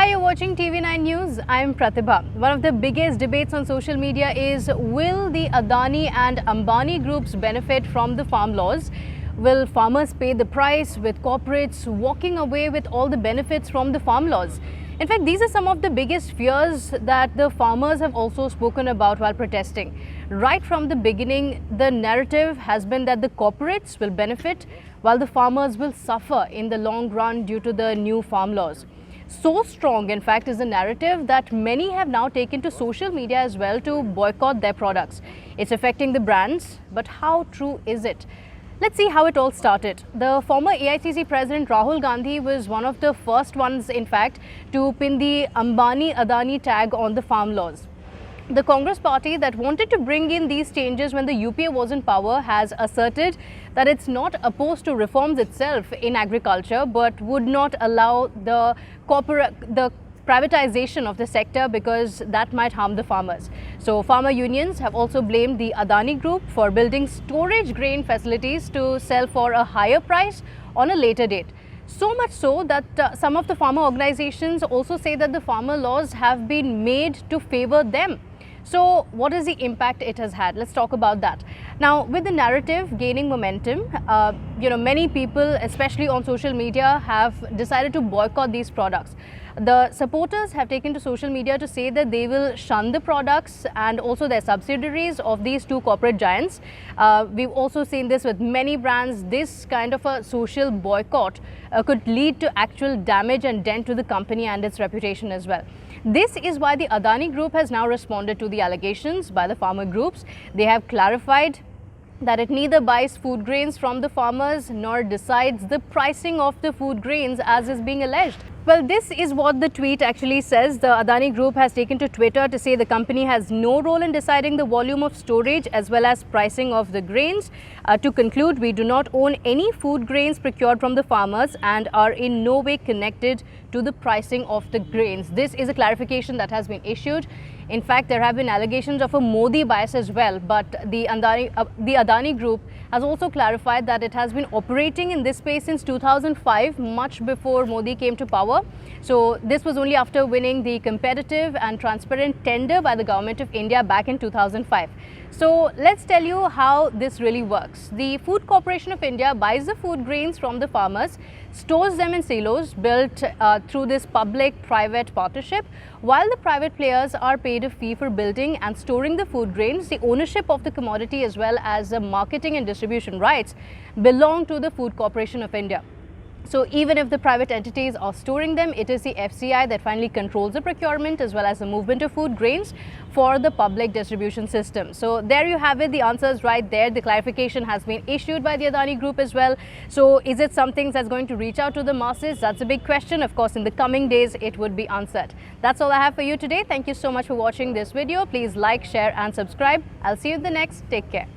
Hi, you're watching TV9 News. I'm Pratibha. One of the biggest debates on social media is, will the Adani and Ambani groups benefit from the farm laws? Will farmers pay the price with corporates walking away with all the benefits from the farm laws? In fact, these are some of the biggest fears that the farmers have also spoken about while protesting. Right from the beginning, the narrative has been that the corporates will benefit while the farmers will suffer in the long run due to the new farm laws. So strong, in fact, is the narrative that many have now taken to social media as well to boycott their products. It's affecting the brands, but how true is it? Let's see how it all started. The former AICC President Rahul Gandhi was one of the first ones, in fact, to pin the Ambani-Adani tag on the farm laws. The Congress party that wanted to bring in these changes when the UPA was in power has asserted that it's not opposed to reforms itself in agriculture, but would not allow the privatization of the sector because that might harm the farmers. So farmer unions have also blamed the Adani Group for building storage grain facilities to sell for a higher price on a later date. So much so that some of the farmer organizations also say that the farmer laws have been made to favor them. So what is the impact it has had? Let's talk about that. Now, with the narrative gaining momentum, many people, especially on social media, have decided to boycott these products. The supporters have taken to social media to say that they will shun the products and also their subsidiaries of these two corporate giants. We've also seen this with many brands. This kind of a social boycott could lead to actual damage and dent to the company and its reputation as well. This is why the Adani Group has now responded to the allegations by the farmer groups. They have clarified that it neither buys food grains from the farmers nor decides the pricing of the food grains as is being alleged. Well, this is what the tweet actually says. The Adani Group has taken to Twitter to say the company has no role in deciding the volume of storage as well as pricing of the grains. To conclude, we do not own any food grains procured from the farmers and are in no way connected to the pricing of the grains. This is a clarification that has been issued. In fact, there have been allegations of a Modi bias as well, but the Adani Group has also clarified that it has been operating in this space since 2005, much before Modi came to power. So this was only after winning the competitive and transparent tender by the Government of India back in 2005. So let's tell you how this really works. The Food Corporation of India buys the food grains from the farmers, stores them in silos built through this public-private partnership. While the private players are paid a fee for building and storing the food grains, the ownership of the commodity as well as the marketing and distribution rights belong to the Food Corporation of India. So even if the private entities are storing them, it is the FCI that finally controls the procurement as well as the movement of food grains for the public distribution system. So there you have it. The answer is right there. The clarification has been issued by the Adani Group as well. So is it something that's going to reach out to the masses? That's a big question. Of course, in the coming days, it would be answered. That's all I have for you today. Thank you so much for watching this video. Please like, share and subscribe. I'll see you in the next. Take care.